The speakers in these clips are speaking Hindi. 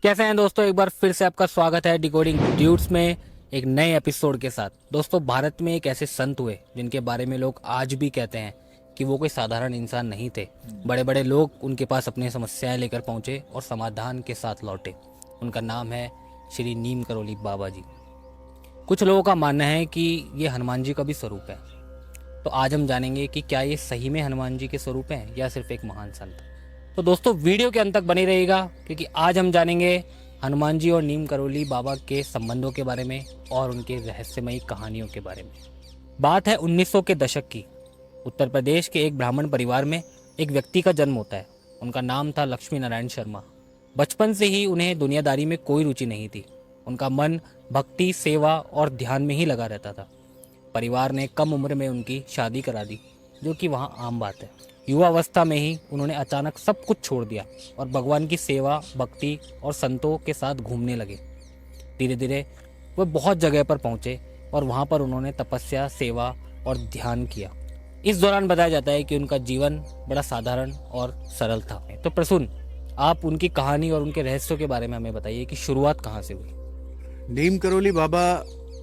कैसे हैं दोस्तों, एक बार फिर से आपका स्वागत है डिकोडिंग ड्यूड्स में एक नए एपिसोड के साथ। दोस्तों, भारत में एक ऐसे संत हुए जिनके बारे में लोग आज भी कहते हैं कि वो कोई साधारण इंसान नहीं थे। बड़े बड़े लोग उनके पास अपनी समस्याएं लेकर पहुंचे और समाधान के साथ लौटे। उनका नाम है श्री नीम करोली बाबा जी। कुछ लोगों का मानना है कि ये हनुमान जी का भी स्वरूप है। तो आज हम जानेंगे कि क्या ये सही में हनुमान जी के स्वरूप हैं या सिर्फ एक महान संत। तो दोस्तों, वीडियो के अंत तक बने रहेगा क्योंकि आज हम जानेंगे हनुमान जी और नीम करोली बाबा के संबंधों के बारे में और उनके रहस्यमयी कहानियों के बारे में। बात है 1900 के दशक की। उत्तर प्रदेश के एक ब्राह्मण परिवार में एक व्यक्ति का जन्म होता है। उनका नाम था लक्ष्मी नारायण शर्मा। बचपन से ही उन्हें दुनियादारी में कोई रुचि नहीं थी। उनका मन भक्ति, सेवा और ध्यान में ही लगा रहता था। परिवार ने कम उम्र में उनकी शादी करा दी, जो कि वहाँ आम बात है। युवावस्था में ही उन्होंने अचानक सब कुछ छोड़ दिया और भगवान की सेवा, भक्ति और संतों के साथ घूमने लगे। धीरे धीरे वे बहुत जगह पर पहुंचे और वहां पर उन्होंने तपस्या, सेवा और ध्यान किया। इस दौरान बताया जाता है कि उनका जीवन बड़ा साधारण और सरल था। तो प्रसून, आप उनकी कहानी और उनके रहस्यों के बारे में हमें बताइए कि शुरुआत कहाँ से हुई। नीम करोली बाबा,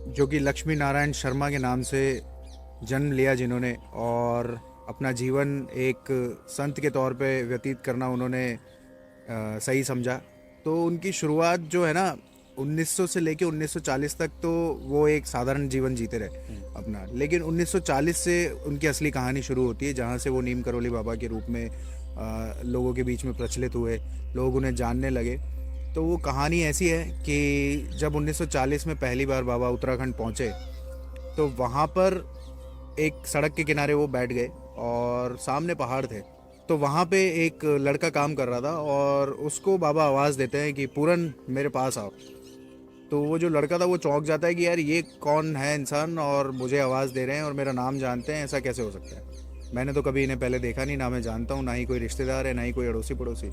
जो कि लक्ष्मी नारायण शर्मा के नाम से जन्म लिया जिन्होंने, और अपना जीवन एक संत के तौर पे व्यतीत करना उन्होंने सही समझा। तो उनकी शुरुआत जो है ना, 1900 से लेके 1940 तक तो वो एक साधारण जीवन जीते रहे अपना। लेकिन 1940 से उनकी असली कहानी शुरू होती है, जहाँ से वो नीम करोली बाबा के रूप में लोगों के बीच में प्रचलित हुए, लोग उन्हें जानने लगे। तो वो कहानी ऐसी है कि जब 1940 में पहली बार बाबा उत्तराखंड पहुँचे तो वहाँ पर एक सड़क के किनारे वो बैठ गए और सामने पहाड़ थे। तो वहाँ पे एक लड़का काम कर रहा था और उसको बाबा आवाज़ देते हैं कि पूरन मेरे पास आओ। तो वो जो लड़का था वो चौंक जाता है कि यार ये कौन है इंसान और मुझे आवाज़ दे रहे हैं और मेरा नाम जानते हैं, ऐसा कैसे हो सकता है। मैंने तो कभी इन्हें पहले देखा नहीं, ना मैं जानता हूँ, ना ही कोई रिश्तेदार है, ना ही कोई अड़ोसी पड़ोसी।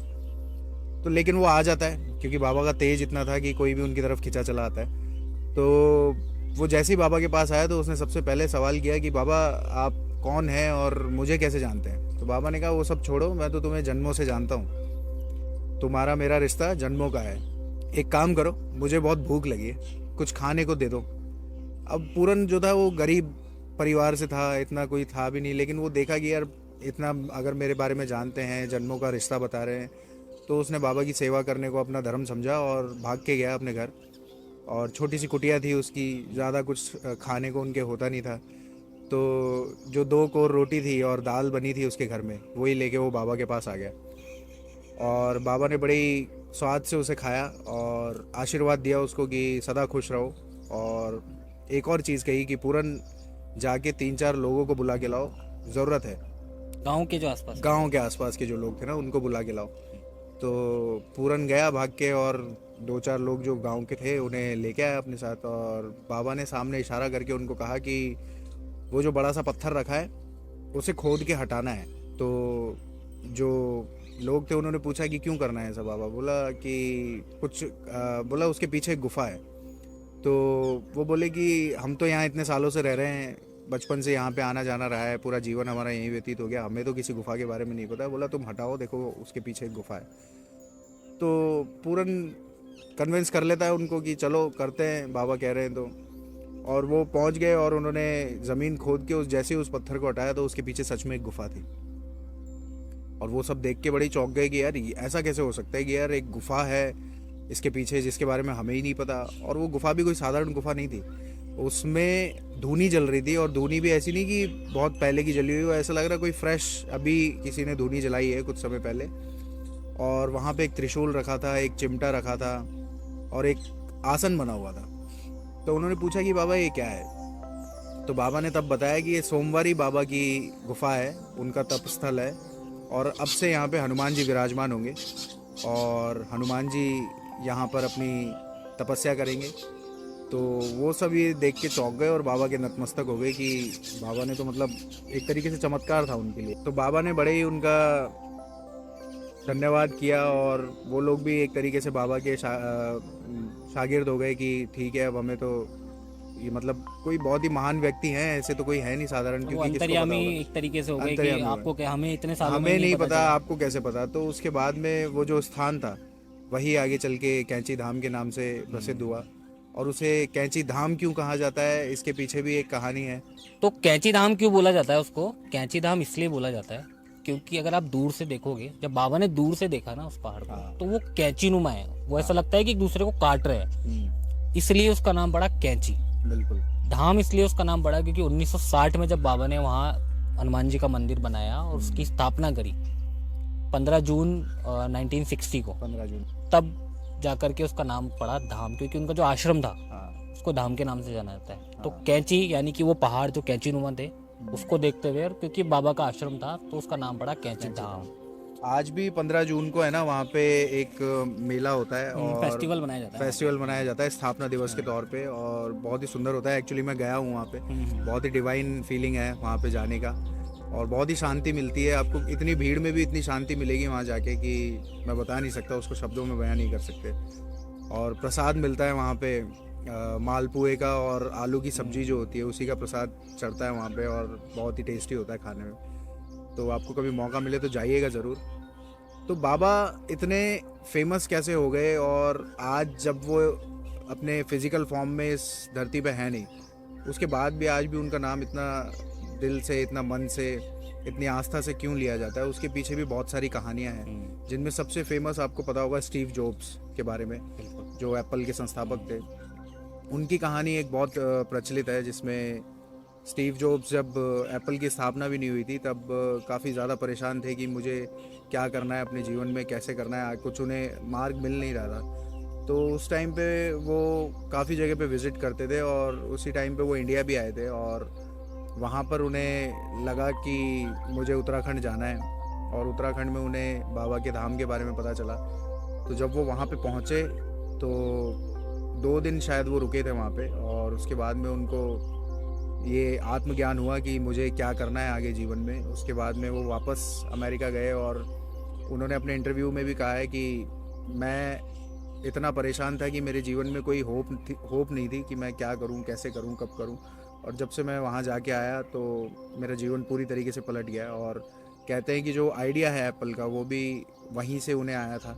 तो लेकिन वो आ जाता है क्योंकि बाबा का तेज इतना था कि कोई भी उनकी तरफ खिंचा चला आता है। तो वो जैसे ही बाबा के पास आया तो उसने सबसे पहले सवाल किया कि बाबा आप कौन हैं और मुझे कैसे जानते हैं। तो बाबा ने कहा वो सब छोड़ो, मैं तो तुम्हें जन्मों से जानता हूँ, तुम्हारा मेरा रिश्ता जन्मों का है। एक काम करो, मुझे बहुत भूख लगी है, कुछ खाने को दे दो। अब पूरन जो था वो गरीब परिवार से था, इतना कोई था भी नहीं, लेकिन वो देखा कि यार इतना अगर मेरे बारे में जानते हैं, जन्मों का रिश्ता बता रहे हैं, तो उसने बाबा की सेवा करने को अपना धर्म समझा और भाग के गया अपने घर। और छोटी सी कुटिया थी उसकी, ज़्यादा कुछ खाने को उनके होता नहीं था। तो जो 2 कोर रोटी थी और दाल बनी थी उसके घर में, वही लेके वो बाबा के पास आ गया। और बाबा ने बड़ी स्वाद से उसे खाया और आशीर्वाद दिया उसको कि सदा खुश रहो। और एक और चीज़ कही कि पूरन जाके 3-4 लोगों को बुला के लाओ, ज़रूरत है। गांव के आसपास के जो लोग थे ना, उनको बुला के लाओ। तो पूरन गया भाग के और 2-4 लोग जो गांव के थे उन्हें लेके आया अपने साथ। और बाबा ने सामने इशारा करके उनको कहा कि वो जो बड़ा सा पत्थर रखा है उसे खोद के हटाना है। तो जो लोग थे उन्होंने पूछा कि क्यों करना है ऐसा। बाबा बोला कि बोला उसके पीछे एक गुफा है। तो वो बोले कि हम तो यहाँ इतने सालों से रह रहे हैं, बचपन से यहाँ पे आना जाना रहा है, पूरा जीवन हमारा यहीं व्यतीत हो गया, हमें तो किसी गुफा के बारे में नहीं पता। बोला तुम हटाओ, देखो उसके पीछे एक गुफा है। तो पूरन कन्विंस कर लेता है उनको कि चलो करते हैं, बाबा कह रहे हैं तो। और वो पहुंच गए और उन्होंने ज़मीन खोद के जैसे ही उस पत्थर को हटाया तो उसके पीछे सच में एक गुफा थी। और वो सब देख के बड़े चौंक गए कि यार ऐसा कैसे हो सकता है कि यार एक गुफा है इसके पीछे जिसके बारे में हमें ही नहीं पता। और वो गुफा भी कोई साधारण गुफा नहीं थी, उसमें धूनी जल रही थी। और धूनी भी ऐसी नहीं कि बहुत पहले की जली हुई हो, ऐसा लग रहा कोई फ्रेश अभी किसी ने धूनी जलाई है कुछ समय पहले। और वहाँ पे एक त्रिशूल रखा था, एक चिमटा रखा था और एक आसन बना हुआ था। तो उन्होंने पूछा कि बाबा ये क्या है। तो बाबा ने तब बताया कि ये सोमवारी बाबा की गुफा है, उनका तप स्थल है और अब से यहाँ पे हनुमान जी विराजमान होंगे और हनुमान जी यहाँ पर अपनी तपस्या करेंगे। तो वो सब ये देख के चौंक गए और बाबा के नतमस्तक हो गए कि बाबा ने तो मतलब एक तरीके से चमत्कार था उनके लिए। तो बाबा ने बड़े ही उनका धन्यवाद किया और वो लोग भी एक तरीके से बाबा के शागिर्द हो गए कि ठीक है, अब हमें तो ये मतलब कोई बहुत ही महान व्यक्ति हैं, ऐसे तो कोई है नहीं साधारण, क्योंकि किसको पता होगा। एक तरीके से हो गए कि अंतर्यामी आपको क्या, हमें इतने सालों में हमें नहीं पता, चला। आपको कैसे पता। तो उसके बाद में वो जो स्थान था वही आगे चल के कैंची धाम के नाम से प्रसिद्ध हुआ। और उसे कैंची धाम क्यों कहा जाता है, इसके पीछे भी एक कहानी है। तो कैंची धाम क्यों बोला जाता है उसको? कैंची धाम इसलिए बोला जाता है क्योंकि अगर आप दूर से देखोगे, जब बाबा ने दूर से देखा ना उस पहाड़ को, तो वो कैंची नुमा है। वो ऐसा लगता है कि एक दूसरे को काट रहे हैं, इसलिए उसका नाम पड़ा कैंची। बिल्कुल। धाम इसलिए उसका नाम पड़ा क्योंकि 1960 में जब बाबा ने वहाँ हनुमान जी का मंदिर बनाया और उसकी स्थापना करी 15 जून 1960 को, 15 जून, तब जाकर के उसका नाम पड़ा धाम, क्योंकि उनका जो आश्रम था हाँ। उसको धाम के नाम से जाना जाता है। तो कैंची यानी कि वो पहाड़ जो कैंची नुमा थे उसको देखते हुए, और क्योंकि बाबा का आश्रम था तो उसका नाम पड़ा कैंची धाम। आज भी 15 जून को है ना, वहाँ पे एक मेला होता है और फेस्टिवल मनाया जाता है। फेस्टिवल मनाया जाता है स्थापना दिवस के तौर पे, और बहुत ही सुंदर होता है। एक्चुअली मैं गया हूँ वहाँ पे, बहुत ही डिवाइन फीलिंग है वहाँ पे जाने का, और बहुत ही शांति मिलती है आपको। इतनी भीड़ में भी इतनी शांति मिलेगी वहाँ जाके कि मैं बता नहीं सकता, उसको शब्दों में बयान नहीं कर सकते। और प्रसाद मिलता है वहाँ पे, मालपुए का और आलू की सब्जी जो होती है उसी का प्रसाद चढ़ता है वहाँ पे, और बहुत ही टेस्टी होता है खाने में। तो आपको कभी मौका मिले तो जाइएगा ज़रूर। तो बाबा इतने फेमस कैसे हो गए, और आज जब वो अपने फिजिकल फॉर्म में इस धरती पे है नहीं, उसके बाद भी आज भी उनका नाम इतना दिल से, इतना मन से, इतनी आस्था से क्यों लिया जाता है, उसके पीछे भी बहुत सारी कहानियां हैं। जिनमें सबसे फेमस आपको पता होगा स्टीव जॉब्स के बारे में, जो एप्पल के संस्थापक थे। उनकी कहानी एक बहुत प्रचलित है, जिसमें स्टीव जॉब्स जब एप्पल की स्थापना भी नहीं हुई थी तब काफ़ी ज़्यादा परेशान थे कि मुझे क्या करना है अपने जीवन में, कैसे करना है, कुछ उन्हें मार्ग मिल नहीं रहा था। तो उस टाइम पे वो काफ़ी जगह पे विज़िट करते थे, और उसी टाइम पे वो इंडिया भी आए थे, और वहाँ पर उन्हें लगा कि मुझे उत्तराखंड जाना है, और उत्तराखंड में उन्हें बाबा के धाम के बारे में पता चला। तो जब वो वहाँ पे पहुँचे तो 2 दिन शायद वो रुके थे वहाँ पे, और उसके बाद में उनको ये आत्मज्ञान हुआ कि मुझे क्या करना है आगे जीवन में। उसके बाद में वो वापस अमेरिका गए, और उन्होंने अपने इंटरव्यू में भी कहा है कि मैं इतना परेशान था कि मेरे जीवन में कोई होप नहीं थी कि मैं क्या करूं, कैसे करूं, कब करूं। और जब से मैं वहां जाके आया तो मेरा जीवन पूरी तरीके से पलट गया। और कहते हैं कि जो आइडिया है एप्पल का वो भी वहीं से उन्हें आया था।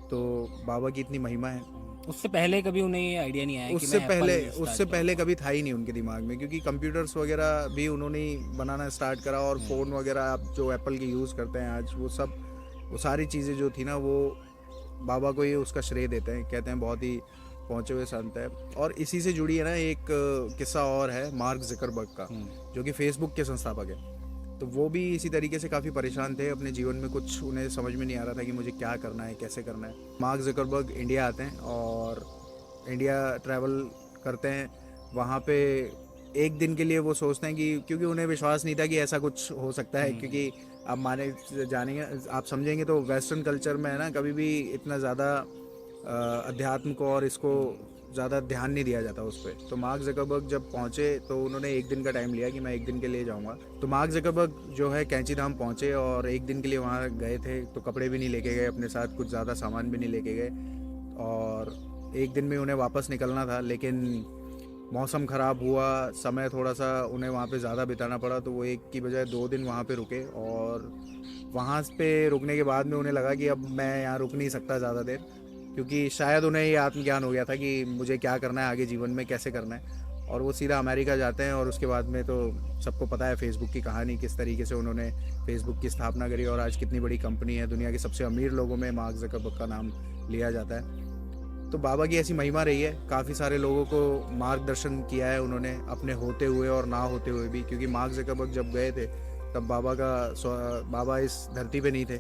तो बाबा की इतनी महिमा है। उससे पहले कभी उन्हें ये आइडिया नहीं आया? उससे पहले कभी था ही नहीं उनके दिमाग में, क्योंकि कंप्यूटर्स वगैरह भी उन्होंने बनाना स्टार्ट करा, और फ़ोन वगैरह आप जो एप्पल की यूज़ करते हैं आज, वो सारी चीज़ें जो थी ना, वो बाबा को ही उसका श्रेय देते हैं। कहते हैं बहुत ही पहुँचे हुए संत है। और इसी से जुड़ी है ना एक किस्सा और है मार्क ज़करबर्ग का, जो कि फेसबुक के संस्थापक है। तो वो भी इसी तरीके से काफ़ी परेशान थे अपने जीवन में, कुछ उन्हें समझ में नहीं आ रहा था कि मुझे क्या करना है, कैसे करना है। मार्क ज़करबर्ग इंडिया आते हैं और इंडिया ट्रैवल करते हैं। वहाँ पे एक दिन के लिए वो सोचते हैं कि, क्योंकि उन्हें विश्वास नहीं था कि ऐसा कुछ हो सकता है, क्योंकि आप माने जानेंगे, आप समझेंगे तो वेस्टर्न कल्चर में है ना, कभी भी इतना ज़्यादा अध्यात्म को और इसको ज़्यादा ध्यान नहीं दिया जाता उस पर। तो मार्क ज़करबर्ग जब पहुँचे तो उन्होंने एक दिन का टाइम लिया कि मैं एक दिन के लिए जाऊँगा। तो मार्क ज़करबर्ग जो है कैंची धाम पहुँचे, और एक दिन के लिए वहाँ गए थे। तो कपड़े भी नहीं लेके गए अपने साथ, कुछ ज़्यादा सामान भी नहीं लेके गए, और एक दिन में उन्हें वापस निकलना था। लेकिन मौसम ख़राब हुआ, समय थोड़ा सा उन्हें वहाँ पे ज़्यादा बिताना पड़ा, तो वो एक की बजाय 2 दिन वहाँ पे रुके। और वहाँ पे रुकने के बाद में उन्हें लगा कि अब मैं यहाँ रुक नहीं सकता ज़्यादा देर, क्योंकि शायद उन्हें ये आत्मज्ञान हो गया था कि मुझे क्या करना है आगे जीवन में, कैसे करना है। और वो सीधा अमेरिका जाते हैं, और उसके बाद में तो सबको पता है फेसबुक की कहानी, किस तरीके से उन्होंने फेसबुक की स्थापना करी, और आज कितनी बड़ी कंपनी है। दुनिया के सबसे अमीर लोगों में मार्क ज़करबर्ग का नाम लिया जाता है। तो बाबा की ऐसी महिमा रही है, काफ़ी सारे लोगों को मार्गदर्शन किया है उन्होंने, अपने होते हुए और ना होते हुए भी। क्योंकि मार्क ज़करबर्ग जब गए थे तब बाबा इस धरती पे नहीं थे,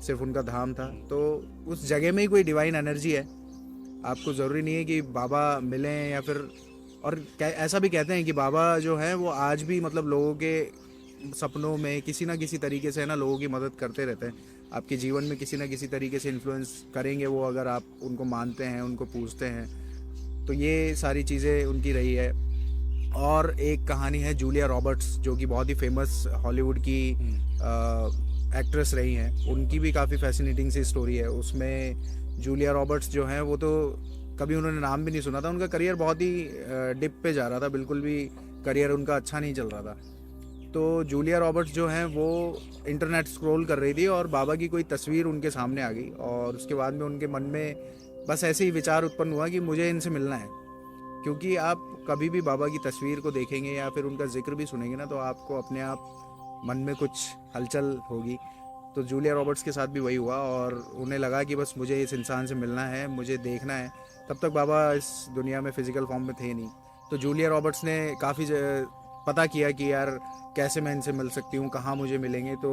सिर्फ उनका धाम था। तो उस जगह में ही कोई डिवाइन एनर्जी है। आपको ज़रूरी नहीं है कि बाबा मिलें या फिर, और ऐसा भी कहते हैं कि बाबा जो है वो आज भी मतलब लोगों के सपनों में किसी ना किसी तरीके से है ना, लोगों की मदद करते रहते हैं। आपके जीवन में किसी ना किसी तरीके से इन्फ्लुएंस करेंगे वो, अगर आप उनको मानते हैं, उनको पूजते हैं। तो ये सारी चीज़ें उनकी रही है। और एक कहानी है जूलिया रॉबर्ट्स, जो कि बहुत ही फेमस हॉलीवुड की एक्ट्रेस रही हैं। उनकी भी काफ़ी फैसिनेटिंग सी स्टोरी है। उसमें जूलिया रॉबर्ट्स जो हैं वो तो कभी उन्होंने नाम भी नहीं सुना था। उनका करियर बहुत ही डिप पे जा रहा था, बिल्कुल भी करियर उनका अच्छा नहीं चल रहा था। तो जूलिया रॉबर्ट्स जो हैं वो इंटरनेट स्क्रॉल कर रही थी और बाबा की कोई तस्वीर उनके सामने आ गई, और उसके बाद में उनके मन में बस ऐसे ही विचार उत्पन्न हुआ कि मुझे इनसे मिलना है। क्योंकि आप कभी भी बाबा की तस्वीर को देखेंगे या फिर उनका जिक्र भी सुनेंगे ना, तो आपको अपने आप मन में कुछ हलचल होगी। तो जूलिया रॉबर्ट्स के साथ भी वही हुआ, और उन्हें लगा कि बस मुझे इस इंसान से मिलना है, मुझे देखना है। तब तक बाबा इस दुनिया में फिजिकल फॉर्म में थे नहीं। तो जूलिया रॉबर्ट्स ने काफ़ी पता किया कि यार कैसे मैं इनसे मिल सकती हूँ, कहाँ मुझे मिलेंगे। तो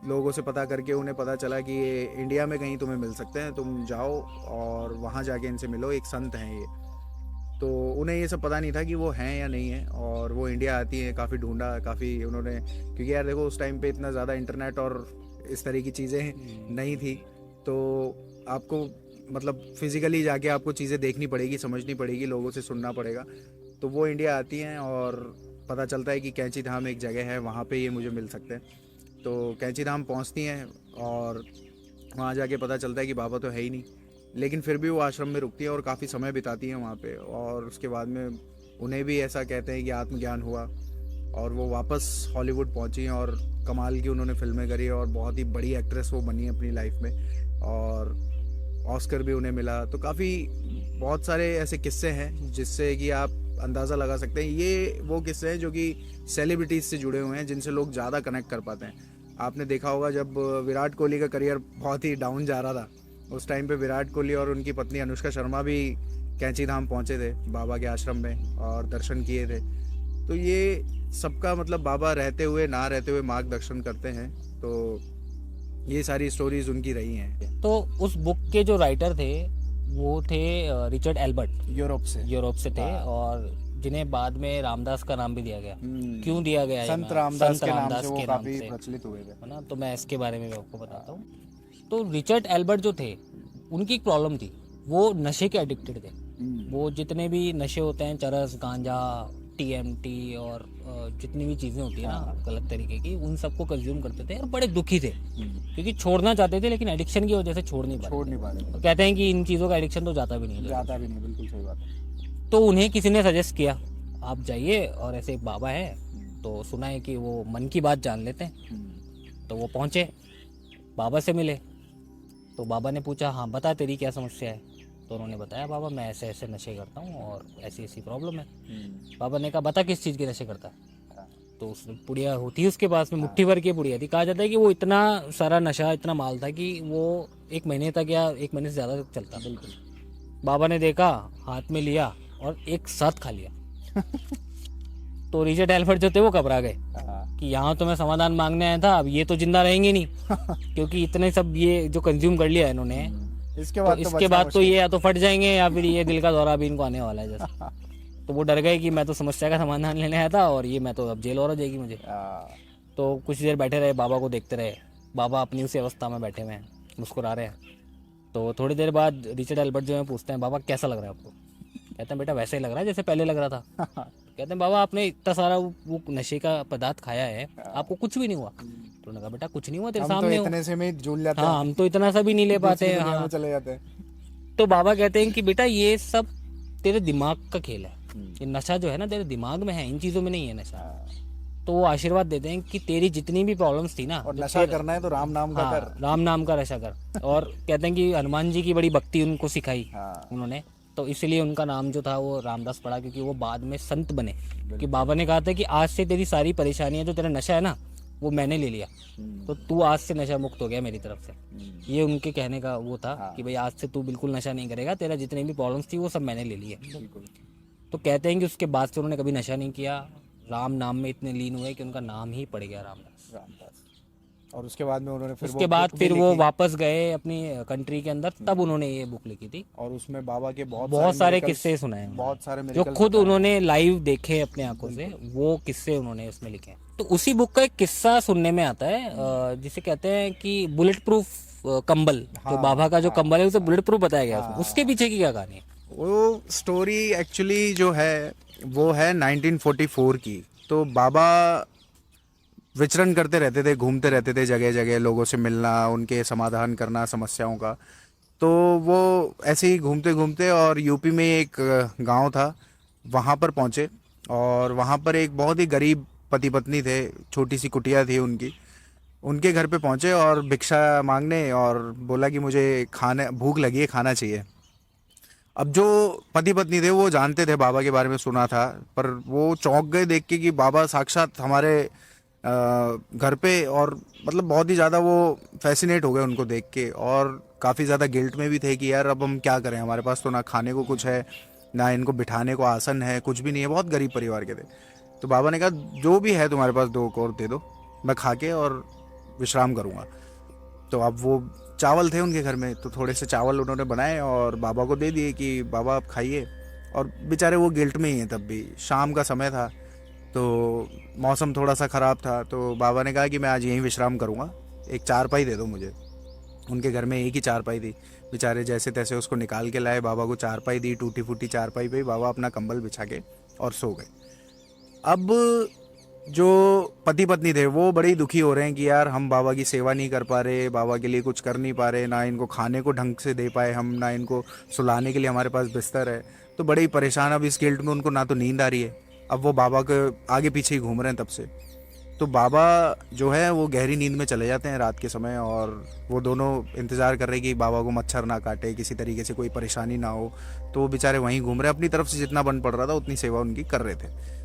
लोगों से पता करके उन्हें पता चला कि ये इंडिया में कहीं तुम्हें मिल सकते हैं, तुम जाओ और वहाँ जाके इनसे मिलो, एक संत हैं ये। तो उन्हें ये सब पता नहीं था कि वो हैं या नहीं है, और वो इंडिया आती हैं। काफ़ी ढूंढा, काफ़ी उन्होंने, क्योंकि यार देखो उस टाइम पे इतना ज़्यादा इंटरनेट और इस तरह की चीज़ें नहीं थी, तो आपको मतलब फिजिकली जाके आपको चीज़ें देखनी पड़ेगी, समझनी पड़ेगी, लोगों से सुनना पड़ेगा। तो वो इंडिया आती हैं और पता चलता है कि कैंची धाम एक जगह है, वहाँ पे ये मुझे मिल सकते हैं। तो कैंची धाम पहुँचती हैं और वहाँ जाके पता चलता है कि बाबा तो है ही नहीं, लेकिन फिर भी वो आश्रम में रुकती है और काफ़ी समय बिताती हैं वहाँ पे। और उसके बाद में उन्हें भी ऐसा कहते हैं कि आत्मज्ञान हुआ, और वो वापस हॉलीवुड पहुँची हैं और कमाल की उन्होंने फिल्में करी, और बहुत ही बड़ी एक्ट्रेस वो बनी अपनी लाइफ में, और ऑस्कर भी उन्हें मिला। तो काफ़ी बहुत सारे ऐसे किस्से हैं जिससे कि आप अंदाज़ा लगा सकते हैं। ये वो किस्से हैं जो कि सेलिब्रिटीज़ से जुड़े हुए हैं, जिनसे लोग ज़्यादा कनेक्ट कर पाते हैं। आपने देखा होगा जब विराट कोहली का करियर बहुत ही डाउन जा रहा था, उस टाइम पे विराट कोहली और उनकी पत्नी अनुष्का शर्मा भी कैंची धाम पहुँचे थे बाबा के आश्रम में और दर्शन किए थे। तो ये सबका मतलब बाबा रहते हुए ना रहते हुए मार्गदर्शन करते हैं। तो ये सारी स्टोरीज उनकी रही हैं। तो उस बुक के जो राइटर थे वो थे रिचर्ड एल्बर्ट, यूरोप से थे, और जिन्हें बाद में रामदास का नाम भी दिया गया। क्यों दिया गया? संत रामदास के नाम से वो काफी प्रचलित हुए थे, है ना। तो मैं इसके बारे में आपको बताता हूँ। तो रिचर्ड एल्बर्ट जो थे, उनकी एक प्रॉब्लम थी, वो नशे के एडिक्टेड थे। वो जितने भी नशे होते हैं, चरस, गांजा, टीएमटी और जितनी भी चीज़ें होती है ना गलत तरीके की, उन सबको कंज्यूम करते थे और बड़े दुखी थे, क्योंकि छोड़ना चाहते थे लेकिन एडिक्शन की वजह से छोड़ नहीं पा रहे। तो कहते हैं कि इन चीज़ों का एडिक्शन तो जाता भी नहीं। बिल्कुल सही बात है। तो उन्हें किसी ने सजेस्ट किया, आप जाइए और ऐसे एक बाबा है, तो सुना है कि वो मन की बात जान लेते हैं। तो वो पहुँचे, बाबा से मिले। तो बाबा ने पूछा, हाँ बता तेरी क्या समस्या है। तो उन्होंने बताया, बाबा मैं ऐसे ऐसे नशे करता हूँ और ऐसी ऐसी प्रॉब्लम है। बाबा ने कहा, बता किस चीज़ के नशे करता है। तो उसने पुड़िया होती है उसके पास में, मुट्ठी भर की पुड़िया थी। कहा जाता है कि वो इतना सारा नशा, इतना माल था कि वो 1 महीने तक या 1 महीने से ज़्यादा चलता। बिल्कुल। बाबा ने देखा, हाथ में लिया और एक साथ खा लिया। तो रिचर्ड एल्बर्ट जो थे वो घबरा गए कि यहाँ तो मैं समाधान मांगने आया था, अब ये तो जिंदा रहेंगे नहीं, क्योंकि इतने सब ये जो कंज्यूम कर लिया इन्होंने, इसके बाद तो ये या तो फट जाएंगे या फिर ये दिल का दौरा भी इनको आने वाला है जैसा। तो वो डर गए कि मैं तो समस्या का समाधान लेने आया था और ये मैं तो अब जेल और हो जाएगी मुझे। तो कुछ देर बैठे रहे, बाबा को देखते रहे। बाबा अपनी उसी अवस्था में बैठे हुए हैं, मुस्कुरा रहे हैं। तो थोड़ी देर बाद रिचर्ड एल्बर्ट जो है पूछते हैं, बाबा कैसा लग रहा है आपको? कहते हैं, बेटा वैसे ही लग रहा है जैसे पहले लग रहा था। कहते हैं, बाबा आपने इतना सारा वो नशे का पदार्थ खाया है, आपको कुछ भी नहीं हुआ? तो उन्होंने कहा, बेटा कुछ नहीं हुआ, तेरे सामने तो इतने से में झूल जाते हैं। हाँ, हम तो इतना सा भी नहीं ले पाते हैं। हाँ, चले जाते हैं। तो बाबा कहते हैं कि बेटा ये सब तेरे दिमाग का खेल है, ये नशा जो है ना तेरे दिमाग में है, इन चीजों में नहीं है नशा। तो वो आशीर्वाद देते हैं कि तेरी जितनी भी प्रॉब्लम्स थी ना, और नशा करना है तो राम नाम का कर, राम नाम का नशा कर। और कहते हैं कि हनुमान जी की बड़ी भक्ति उनको सिखाई उन्होंने, तो इसलिए उनका नाम जो था वो रामदास पड़ा, क्योंकि वो बाद में संत बने। क्योंकि बाबा ने कहा था कि आज से तेरी सारी परेशानियां, जो तेरा नशा है ना, वो मैंने ले लिया, तो तू आज से नशा मुक्त हो गया मेरी तरफ से। ये उनके कहने का वो था कि भाई आज से तू बिल्कुल नशा नहीं करेगा, तेरा जितनी भी प्रॉब्लम्स थी वो सब मैंने ले ली है। तो कहते हैं कि उसके बाद से उन्होंने कभी नशा नहीं किया, राम नाम में इतने लीन हुए कि उनका नाम ही पड़ गया रामदास। और उसके बाद में उन्होंने फिर वो वापस गए अपनी कंट्री के अंदर, तब उन्होंने ये बुक लिखी थी। और उसमें बाबा के बहुत सारे किस्से सुनाए, बहुत सारे जो खुद उन्होंने लाइव देखे अपने आंखों से, वो किस्से उन्होंने उसमें लिखे। तो उसी बुक का एक किस्सा सुनने में आता है जिसे कहते हैं कि बुलेट प्रूफ कंबल। जो बाबा का जो कंबल है उसे बुलेट प्रूफ बताया गया। उसके पीछे की क्या कहानी है? वो स्टोरी एक्चुअली जो है वो है 1944 की। तो बाबा विचरण करते रहते थे, घूमते रहते थे जगह जगह, लोगों से मिलना, उनके समाधान करना समस्याओं का। तो वो ऐसे ही घूमते घूमते और यूपी में एक गांव था, वहाँ पर पहुँचे। और वहाँ पर एक बहुत ही गरीब पति पत्नी थे, छोटी सी कुटिया थी उनकी। उनके घर पे पहुंचे और भिक्षा मांगने, और बोला कि मुझे खाने भूख लगी है, खाना चाहिए। अब जो पति पत्नी थे वो जानते थे, बाबा के बारे में सुना था, पर वो चौंक गए देख के कि बाबा साक्षात हमारे घर पे, और मतलब बहुत ही ज़्यादा वो फैसिनेट हो गए उनको देख के, और काफ़ी ज़्यादा गिल्ट में भी थे कि यार अब हम क्या करें, हमारे पास तो ना खाने को कुछ है, ना इनको बिठाने को आसन है, कुछ भी नहीं है, बहुत गरीब परिवार के थे। तो बाबा ने कहा जो भी है तुम्हारे पास 2 कौर दे दो, मैं खा के और विश्राम करूँगा। तो अब वो चावल थे उनके घर में, तो थोड़े से चावल उन्होंने बनाए और बाबा को दे दिए कि बाबा आप खाइए। और बेचारे वो गिल्ट में ही हैं, तब भी शाम का समय था, तो मौसम थोड़ा सा ख़राब था, तो बाबा ने कहा कि मैं आज यहीं विश्राम करूँगा, एक चारपाई दे दो मुझे। उनके घर में एक ही चारपाई थी। बेचारे जैसे तैसे उसको निकाल के लाए, बाबा को चारपाई दी, टूटी फूटी चारपाई पे बाबा अपना कंबल बिछा के और सो गए। अब जो पति पत्नी थे वो बड़े ही दुखी हो रहे हैं कि यार हम बाबा की सेवा नहीं कर पा रहे, बाबा के लिए कुछ कर नहीं पा रहे, ना इनको खाने को ढंग से दे पाए हम, ना इनको सुलाने के लिए हमारे पास बिस्तर है। तो बड़े ही परेशान, अब इस गिल्ट में उनको ना तो नींद आ रही है, अब वो बाबा के आगे पीछे ही घूम रहे हैं तब से। तो बाबा जो है वो गहरी नींद में चले जाते हैं रात के समय, और वो दोनों इंतज़ार कर रहे हैं कि बाबा को मच्छर ना काटे, किसी तरीके से कोई परेशानी ना हो। तो वो बेचारे वहीं घूम रहे हैं, अपनी तरफ से जितना बन पड़ रहा था उतनी सेवा उनकी कर रहे थे।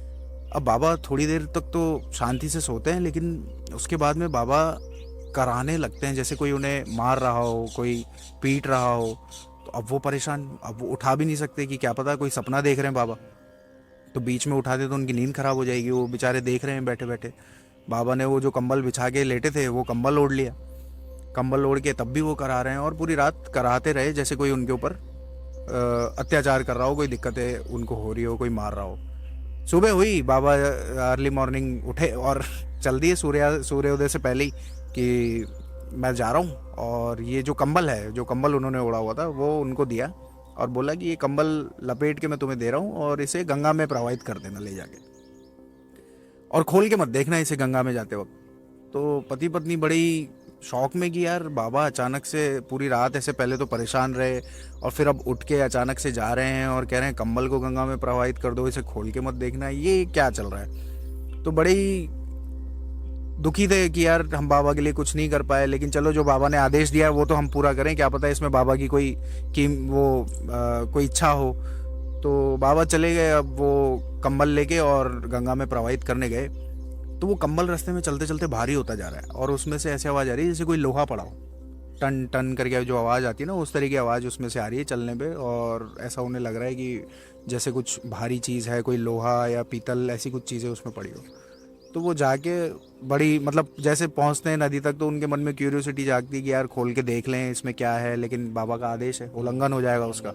अब बाबा थोड़ी देर तक तो शांति से सोते हैं, लेकिन उसके बाद में बाबा कराने लगते हैं, जैसे कोई उन्हें मार रहा हो, कोई पीट रहा हो। तो अब वो परेशान, अब वो उठा भी नहीं सकते कि क्या पता कोई सपना देख रहे हैं बाबा, तो बीच में उठा दे तो उनकी नींद खराब हो जाएगी। वो बेचारे देख रहे हैं बैठे बैठे। बाबा ने वो जो कंबल बिछा के लेटे थे वो कंबल ओढ़ लिया, कंबल ओढ़ के तब भी वो करा रहे हैं, और पूरी रात कराते रहे, जैसे कोई उनके ऊपर अत्याचार कर रहा हो, कोई दिक्कतें उनको हो रही हो, कोई मार रहा हो। सुबह हुई, बाबा अर्ली मॉर्निंग उठे और चल दिए सूर्योदय से पहले ही कि मैं जा रहा हूँ, और ये जो कंबल है, जो कंबल उन्होंने ओढ़ा हुआ था वो उनको दिया, और बोला कि ये कंबल लपेट के मैं तुम्हें दे रहा हूँ और इसे गंगा में प्रवाहित कर देना ले जाके, और खोल के मत देखना इसे गंगा में जाते वक्त। तो पति पत्नी बड़ी शौक में कि यार बाबा अचानक से पूरी रात ऐसे, पहले तो परेशान रहे और फिर अब उठ के अचानक से जा रहे हैं और कह रहे हैं कंबल को गंगा में प्रवाहित कर दो, इसे खोल के मत देखना, ये क्या चल रहा है। तो बड़े ही दुखी थे कि यार हम बाबा के लिए कुछ नहीं कर पाए, लेकिन चलो जो बाबा ने आदेश दिया है वो तो हम पूरा करें, क्या पता इसमें बाबा की कोई कोई इच्छा हो। तो बाबा चले गए, अब वो कंबल लेके और गंगा में प्रवाहित करने गए। तो वो कंबल रास्ते में चलते चलते भारी होता जा रहा है, और उसमें से ऐसी आवाज़ आ रही है जैसे कोई लोहा पड़ा हो, टन टन करके जो आवाज़ आती है ना, उस तरह की आवाज़ उसमें से आ रही है चलने पे, और ऐसा उन्हें लग रहा है कि जैसे कुछ भारी चीज़ है, कोई लोहा या पीतल, ऐसी कुछ चीज़ें उसमें पड़ी हो। तो वो जाके बड़ी, मतलब जैसे पहुंचते हैं नदी तक तो उनके मन में क्यूरियोसिटी जागती है कि यार खोल के देख लें इसमें क्या है, लेकिन बाबा का आदेश है, उल्लंघन हो जाएगा उसका।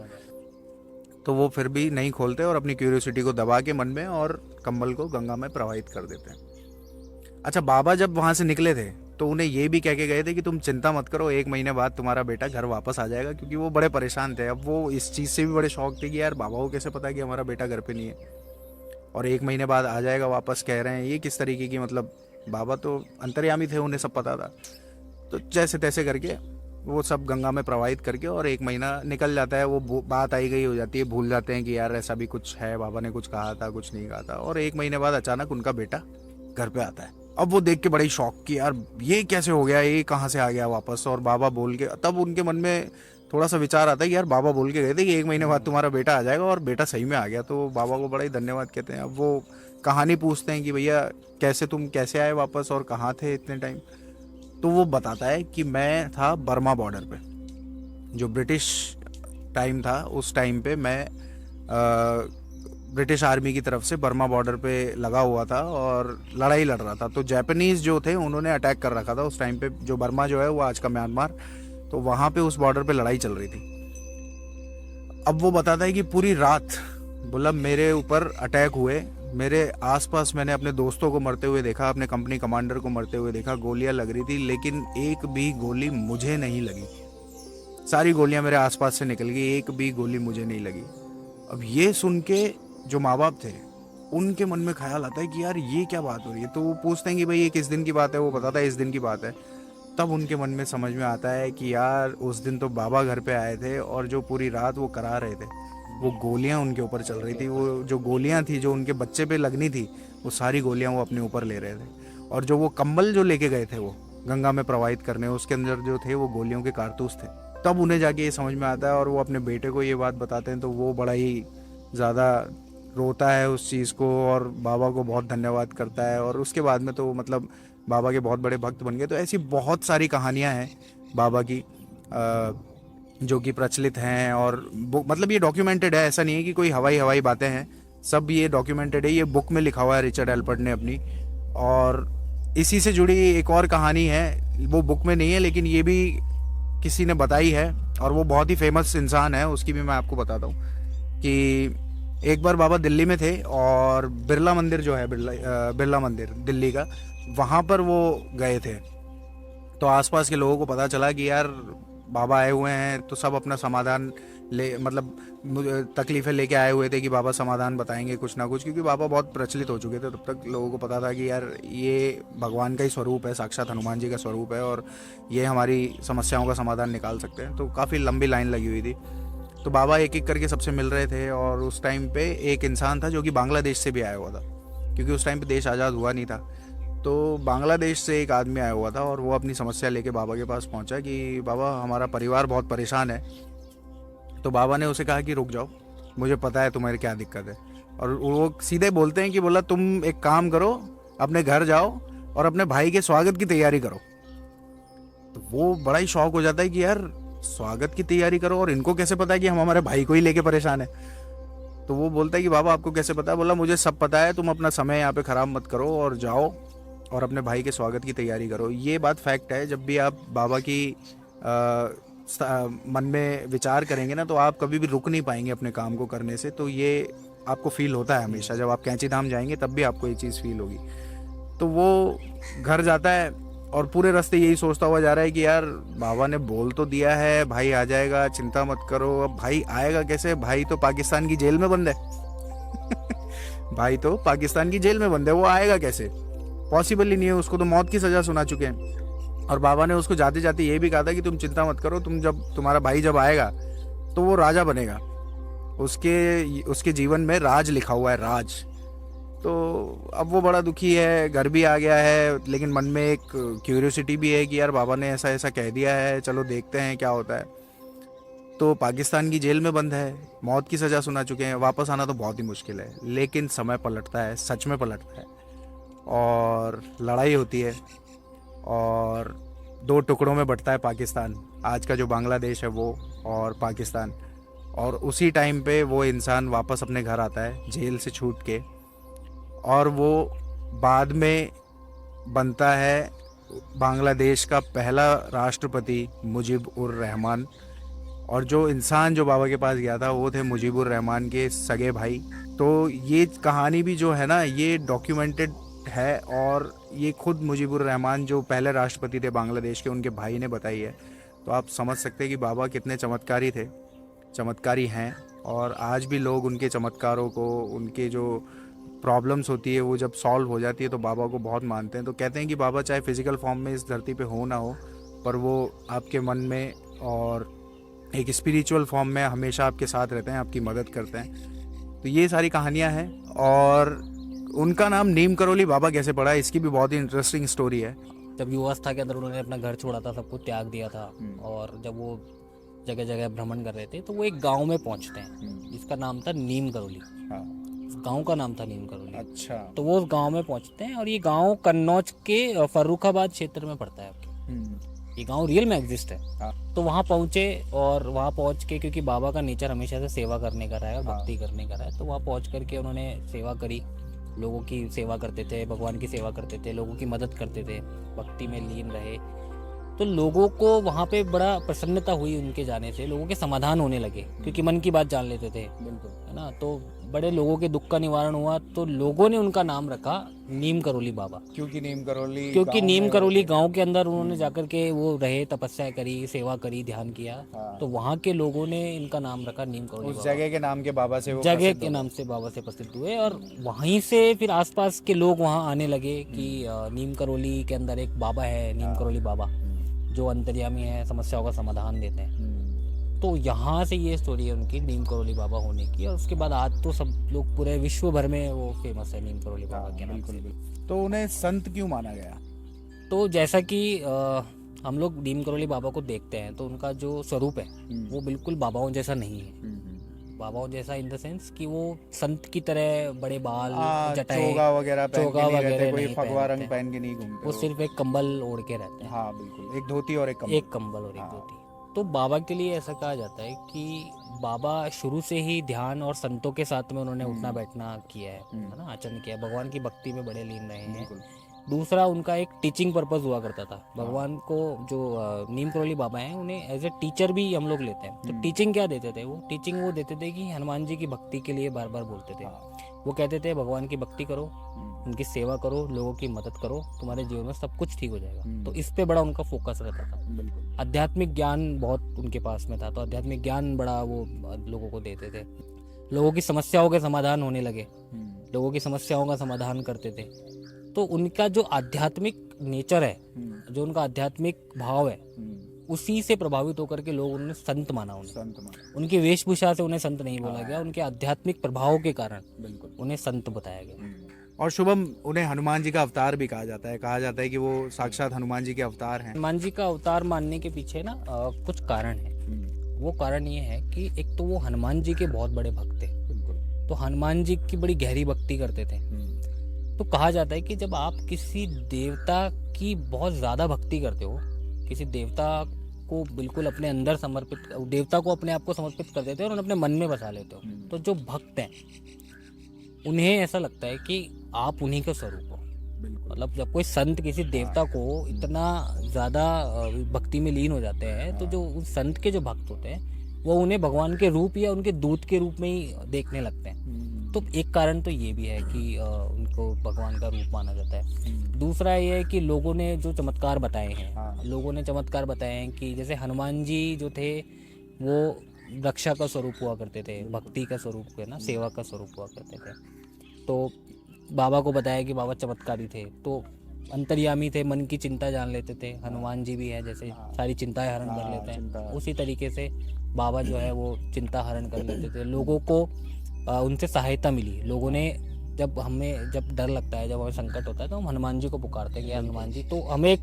तो वो फिर भी नहीं खोलते और अपनी क्यूरियोसिटी को दबा के मन में और कंबल को गंगा में प्रवाहित कर देते हैं। अच्छा, बाबा जब वहाँ से निकले थे तो उन्हें ये भी कह के गए थे कि तुम चिंता मत करो, 1 महीने बाद तुम्हारा बेटा घर वापस आ जाएगा, क्योंकि वो बड़े परेशान थे। अब वो इस चीज़ से भी बड़े शौक थे कि यार बाबा को कैसे पता कि हमारा बेटा घर पे नहीं है और 1 महीने बाद आ जाएगा वापस, कह रहे हैं, ये किस तरीके की, मतलब बाबा तो अंतर्यामी थे, उन्हें सब पता था। तो जैसे तैसे करके वो सब गंगा में प्रवाहित करके और 1 महीना निकल जाता है, वो बात आई गई हो जाती है, भूल जाते हैं कि यार ऐसा भी कुछ है, बाबा ने कुछ कहा था, कुछ नहीं कहा था। और 1 महीने बाद अचानक उनका बेटा घर पे आता है। अब वो देख के बड़ी शौक की, यार ये कैसे हो गया, ये कहाँ से आ गया वापस, और बाबा बोल के, तब उनके मन में थोड़ा सा विचार आता है कि यार बाबा बोल के गए थे कि 1 महीने बाद तुम्हारा बेटा आ जाएगा, और बेटा सही में आ गया। तो बाबा को बड़ा ही धन्यवाद कहते हैं। अब वो कहानी पूछते हैं कि भैया तुम कैसे आए वापस और कहाँ थे इतने टाइम। तो वो बताता है कि मैं था बर्मा बॉर्डर पे, जो ब्रिटिश टाइम था, उस टाइम पे मैं ब्रिटिश आर्मी की तरफ से बर्मा बॉर्डर पे लगा हुआ था और लड़ाई लड़ रहा था। तो जापानीज़ जो थे उन्होंने अटैक कर रखा था उस टाइम पे, जो बर्मा जो है वो आज का म्यांमार, तो वहाँ पे उस बॉर्डर पे लड़ाई चल रही थी। अब वो बताता है कि पूरी रात, बोला मेरे ऊपर अटैक हुए, मेरे आसपास मैंने अपने दोस्तों को मरते हुए देखा, अपने कंपनी कमांडर को मरते हुए देखा, गोलियां लग रही थी, लेकिन एक भी गोली मुझे नहीं लगी। सारी गोलियां मेरे आसपास से निकल गई, एक भी गोली मुझे नहीं लगी। अब ये सुन के जो माँ बाप थे उनके मन में ख्याल आता है कि यार ये क्या बात हो रही है। तो वो पूछते हैं कि भाई ये किस दिन की बात है, वो बताता है इस दिन की बात है। तब उनके मन में समझ में आता है कि यार उस दिन तो बाबा घर पे आए थे और जो पूरी रात वो करा रहे थे वो गोलियां उनके ऊपर चल रही थी। वो जो गोलियां थी जो उनके बच्चे पे लगनी थी, वो सारी गोलियां वो अपने ऊपर ले रहे थे। और जो वो कंबल जो लेके गए थे वो गंगा में प्रवाहित करने, उसके अंदर जो थे वो गोलियों के कारतूस थे। तब उन्हें जाके ये समझ में आता है और वो अपने बेटे को ये बात बताते हैं, तो वो बड़ा ही ज़्यादा रोता है उस चीज़ को और बाबा को बहुत धन्यवाद करता है। और उसके बाद में तो मतलब बाबा के बहुत बड़े भक्त बन गए। तो ऐसी बहुत सारी कहानियाँ हैं बाबा की जो कि प्रचलित हैं। और मतलब ये डॉक्यूमेंटेड है, ऐसा नहीं है कि कोई हवाई हवाई बातें हैं, सब ये डॉक्यूमेंटेड है। ये बुक में लिखा हुआ है रिचर्ड एल्पर्ट ने अपनी। और इसी से जुड़ी एक और कहानी है, वो बुक में नहीं है लेकिन ये भी किसी ने बताई है और वो बहुत ही फेमस इंसान है, उसकी भी मैं आपको बताता हूँ कि एक बार बाबा दिल्ली में थे और बिरला मंदिर जो है, बिरला मंदिर दिल्ली का, वहाँ पर वो गए थे। तो आसपास के लोगों को पता चला कि यार बाबा आए हुए हैं, तो सब अपना समाधान मतलब तकलीफ़ें लेके आए हुए थे कि बाबा समाधान बताएंगे कुछ ना कुछ, क्योंकि बाबा बहुत प्रचलित हो चुके थे। तब तक लोगों को पता था कि यार ये भगवान का ही स्वरूप है, साक्षात हनुमान जी का स्वरूप है और ये हमारी समस्याओं का समाधान निकाल सकते हैं। तो काफ़ी लंबी लाइन लगी हुई थी। तो बाबा एक एक करके सबसे मिल रहे थे और उस टाइम पे एक इंसान था जो कि बांग्लादेश से भी आया हुआ था, क्योंकि उस टाइम पे देश आज़ाद हुआ नहीं था। तो बांग्लादेश से एक आदमी आया हुआ था और वो अपनी समस्या लेके बाबा के पास पहुंचा कि बाबा हमारा परिवार बहुत परेशान है। तो बाबा ने उसे कहा कि रुक जाओ, मुझे पता है तुम्हारी क्या दिक्कत है। और वो सीधे बोलते हैं कि बोला तुम एक काम करो, अपने घर जाओ और अपने भाई के स्वागत की तैयारी करो। तो वो बड़ा ही शौक हो जाता है कि यार स्वागत की तैयारी करो और इनको कैसे पता है कि हम हमारे भाई को ही लेके परेशान है। तो वो बोलता है कि बाबा आपको कैसे पता है? बोला मुझे सब पता है, तुम अपना समय यहाँ पे ख़राब मत करो और जाओ और अपने भाई के स्वागत की तैयारी करो। ये बात फैक्ट है, जब भी आप बाबा की मन में विचार करेंगे ना, तो आप कभी भी रुक नहीं पाएंगे अपने काम को करने से। तो ये आपको फील होता है हमेशा, जब आप कैंची धाम जाएंगे तब भी आपको ये चीज़ फील होगी। तो वो घर जाता है और पूरे रास्ते यही सोचता हुआ जा रहा है कि यार बाबा ने बोल तो दिया है भाई आ जाएगा, चिंता मत करो। अब भाई आएगा कैसे? भाई तो पाकिस्तान की जेल में बंद है भाई तो पाकिस्तान की जेल में बंद है, वो आएगा कैसे? पॉसिबल ही नहीं है, उसको तो मौत की सज़ा सुना चुके हैं। और बाबा ने उसको जाते जाते ये भी कहा था कि तुम चिंता मत करो, तुम्हारा भाई जब आएगा तो वो राजा बनेगा, उसके जीवन में राज लिखा हुआ है, राज। तो अब वो बड़ा दुखी है, घर भी आ गया है, लेकिन मन में एक क्यूरियोसिटी भी है कि यार बाबा ने ऐसा ऐसा कह दिया है, चलो देखते हैं क्या होता है। तो पाकिस्तान की जेल में बंद है, मौत की सज़ा सुना चुके हैं, वापस आना तो बहुत ही मुश्किल है। लेकिन समय पलटता है, सच में पलटता है और लड़ाई होती है और दो टुकड़ों में बंटता है पाकिस्तान, आज का जो बांग्लादेश है वो और पाकिस्तान। और उसी टाइम पे वो इंसान वापस अपने घर आता है जेल से छूट के, और वो बाद में बनता है बांग्लादेश का पहला राष्ट्रपति मुजीबुर रहमान। और जो इंसान जो बाबा के पास गया था वो थे मुजीबुर रहमान के सगे भाई। तो ये कहानी भी जो है ना, ये डॉक्यूमेंटेड है और ये खुद मुजीबुर रहमान जो पहले राष्ट्रपति थे बांग्लादेश के, उनके भाई ने बताई है। तो आप समझ सकते हैं कि बाबा कितने चमत्कारी थे, चमत्कारी हैं। और आज भी लोग उनके चमत्कारों को, उनके जो प्रॉब्लम्स होती है वो जब सॉल्व हो जाती है तो बाबा को बहुत मानते हैं। तो कहते हैं कि बाबा चाहे फिजिकल फॉर्म में इस धरती पे हो ना हो, पर वो आपके मन में और एक स्पिरिचुअल फॉर्म में हमेशा आपके साथ रहते हैं, आपकी मदद करते हैं। तो ये सारी कहानियाँ हैं। और उनका नाम नीम करोली बाबा कैसे पड़ा, इसकी भी बहुत ही इंटरेस्टिंग स्टोरी है। जब युवावस्था के अंदर उन्होंने अपना घर छोड़ा था, सब कुछ त्याग दिया था, और जब वो जगह जगह भ्रमण कर रहे थे तो वो एक गांव में पहुंचते हैं जिसका नाम था नीम करोली। उस गांव का नाम था नीम करोली। अच्छा। तो वो उस गांव में पहुंचते हैं और ये गांव कन्नौज के फर्रुखाबाद क्षेत्र में पड़ता है आपके। ये गांव रियल में एग्जिस्ट है। तो वहाँ पहुँचे और वहाँ पहुँच के, क्योंकि बाबा का नेचर हमेशा से सेवा करने का रहा है और भक्ति करने का रहा है, तो वहाँ पहुँच करके उन्होंने सेवा करी, लोगों की सेवा करते थे, भगवान की सेवा करते थे, लोगों की मदद करते थे, भक्ति में लीन रहे। तो लोगों को वहाँ पे बड़ा प्रसन्नता हुई उनके जाने से, लोगों के समाधान होने लगे क्योंकि मन की बात जान लेते थे, है ना। तो बड़े लोगों के दुख का निवारण हुआ, तो लोगों ने उनका नाम रखा नीम करोली बाबा। क्योंकि नीम करोली, क्योंकि नीम करोली गांव के अंदर उन्होंने जाकर के वो रहे, तपस्या करी, सेवा करी, ध्यान किया। तो वहाँ के लोगों ने इनका नाम रखा नीम करोली। उस जगह के नाम के बाबा से वो जगह के नाम से बाबा से प्रसिद्ध हुए और वहीं से फिर आसपास के लोग वहाँ आने लगे कि नीम करोली के अंदर एक बाबा है, नीम करोली बाबा, जो अंतर्यामी है, समस्याओं का समाधान देते हैं। तो यहाँ से ये स्टोरी है उनकी नीम करोली बाबा होने की, और उसके बाद आज तो सब लोग पूरे विश्व भर में वो फेमस है नीम करोली बाबा के नाम बिल्कुल से। बिल्कुल। तो उन्हें संत क्यों माना गया? तो जैसा कि हम लोग नीम करोली बाबा को देखते हैं तो उनका जो स्वरूप है वो बिल्कुल बाबाओं जैसा नहीं है। बाबाओं जैसा इन द सेंस कि वो संत की तरह बड़े बाल, जटाएं, चोगा वगैरह पहन के चोगा नहीं रहते, वगैरह कोई नहीं फगवा रंग पहनते। पहन के नहीं घूमते वो सिर्फ एक कंबल ओढ़ के रहते हैं। हाँ बिल्कुल, एक धोती और एक कमर। एक कंबल और एक धोती। तो बाबा के लिए ऐसा कहा जाता है कि बाबा शुरू से ही ध्यान और संतों के साथ में उन्होंने उठना बैठना किया है ना, आचरण किया है, भगवान की भक्ति में बड़े लीन रहे हैं। दूसरा उनका एक टीचिंग पर्पस हुआ करता था। भगवान को जो नीम करोली बाबा हैं उन्हें एज ए टीचर भी हम लोग लेते हैं। तो टीचिंग क्या देते थे? वो टीचिंग वो देते थे कि हनुमान जी की भक्ति के लिए बार बार बोलते थे। वो कहते थे भगवान की भक्ति करो, उनकी सेवा करो, लोगों की मदद करो, तुम्हारे जीवन में सब कुछ ठीक हो जाएगा। तो इस पे बड़ा उनका फोकस रहता था। आध्यात्मिक ज्ञान बहुत उनके पास में था, तो आध्यात्मिक ज्ञान बड़ा वो लोगों को देते थे। लोगों की समस्याओं के समाधान होने लगे, लोगों की समस्याओं का समाधान करते थे। तो उनका जो आध्यात्मिक नेचर है, जो उनका आध्यात्मिक भाव है, उसी से प्रभावित होकर के लोग उन्हें संत माना। उनकी वेशभूषा से उन्हें संत नहीं बोला गया, उनके आध्यात्मिक प्रभाव के कारण उन्हें संत बताया गया। और शुभम, उन्हें हनुमान जी का अवतार भी कहा जाता है। कहा जाता है कि वो साक्षात हनुमान जी के अवतार हैं। हनुमान जी का अवतार मानने के पीछे ना कुछ कारण है। वो कारण ये है कि एक तो वो हनुमान जी के बहुत बड़े भक्त थे, तो हनुमान जी की बड़ी गहरी भक्ति करते थे। तो कहा जाता है कि जब आप किसी देवता की बहुत ज़्यादा भक्ति करते हो, किसी देवता को बिल्कुल अपने अंदर समर्पित, देवता को अपने आप को समर्पित कर देते हो और अपने मन में बसा लेते हो, तो जो भक्त हैं उन्हें ऐसा लगता है कि आप उन्हीं का स्वरूप हो। मतलब जब कोई संत किसी देवता को इतना ज़्यादा भक्ति में लीन हो जाते हैं, तो जो उस संत के जो भक्त होते हैं वो उन्हें भगवान के रूप या उनके दूत के रूप में ही देखने लगते हैं। तो एक कारण तो ये भी है कि उनको भगवान का रूप माना जाता है। दूसरा ये है कि लोगों ने जो चमत्कार बताए हैं, लोगों ने चमत्कार बताए हैं कि जैसे हनुमान जी जो थे वो रक्षा का स्वरूप हुआ करते थे, भक्ति का स्वरूप है ना, सेवा का स्वरूप हुआ करते थे। तो बाबा को बताया कि बाबा चमत्कारी थे, तो अंतर्यामी थे, मन की चिंता जान लेते थे। हनुमान जी भी है, जैसे सारी चिंताएं हरण कर लेते हैं, उसी तरीके से बाबा जो है वो चिंता हरण कर लेते थे। लोगों को उनसे सहायता मिली। लोगों ने जब डर लगता है, जब हमें संकट होता है, तो हम हनुमान जी को पुकारते हैं कि हनुमान जी, तो हमें एक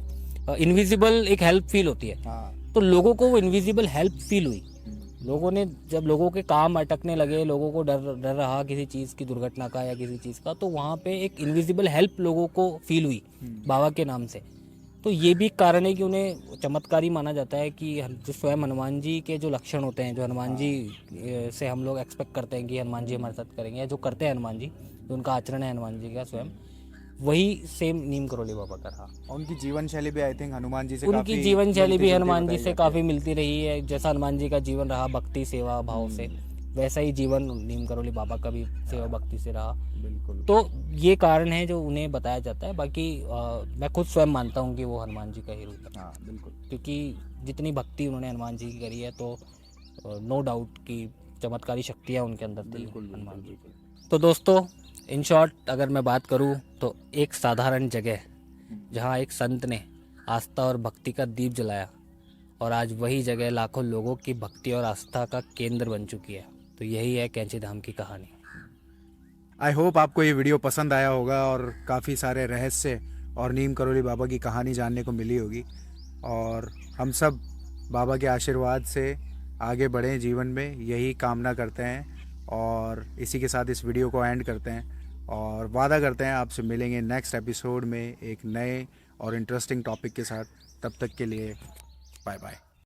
इनविजिबल एक हेल्प फील होती है। तो लोगों को वो इनविजिबल हेल्प फील हुई। लोगों ने जब लोगों के काम अटकने लगे, लोगों को डर रहा किसी चीज़ की, दुर्घटना का या किसी चीज़ का, तो वहाँ पे एक इनविजिबल हेल्प लोगों को फील हुई बाबा के नाम से। तो ये भी कारण है कि उन्हें चमत्कारी माना जाता है कि जो स्वयं हनुमान जी के जो लक्षण होते हैं, जो हनुमान जी से हम लोग एक्सपेक्ट करते हैं कि हनुमान जी हमारे साथ करेंगे, या जो करते हैं हनुमान जी, जो उनका आचरण है हनुमान जी का स्वयं, वही सेम नीम करोली बाबा का रहा। उनकी जीवन शैली भी आई थिंक हनुमान जी से उनकी जीवन शैली भी हनुमान जी से काफ़ी मिलती रही है। जैसा हनुमान जी का जीवन रहा भक्ति सेवा भाव से, वैसा ही जीवन नीम करोली बाबा का भी सेवा भक्ति से रहा। बिल्कुल। तो ये कारण है जो उन्हें बताया जाता है। बाकी मैं खुद स्वयं मानता हूँ कि वो हनुमान जी का ही रूप है। हाँ बिल्कुल, क्योंकि जितनी भक्ति उन्होंने हनुमान जी की करी है, तो नो डाउट कि चमत्कारी शक्तियाँ उनके अंदर थी हनुमान जी की। तो दोस्तों, इन शॉर्ट अगर मैं बात करूँ तो एक साधारण जगह जहाँ एक संत ने आस्था और भक्ति का दीप जलाया, और आज वही जगह लाखों लोगों की भक्ति और आस्था का केंद्र बन चुकी है। तो यही है कैंची धाम की कहानी। आई होप आपको ये वीडियो पसंद आया होगा और काफ़ी सारे रहस्य और नीम करोली बाबा की कहानी जानने को मिली होगी। और हम सब बाबा के आशीर्वाद से आगे बढ़ें जीवन में, यही कामना करते हैं। और इसी के साथ इस वीडियो को एंड करते हैं और वादा करते हैं आपसे मिलेंगे नेक्स्ट एपिसोड में एक नए और इंटरेस्टिंग टॉपिक के साथ। तब तक के लिए बाय बाय।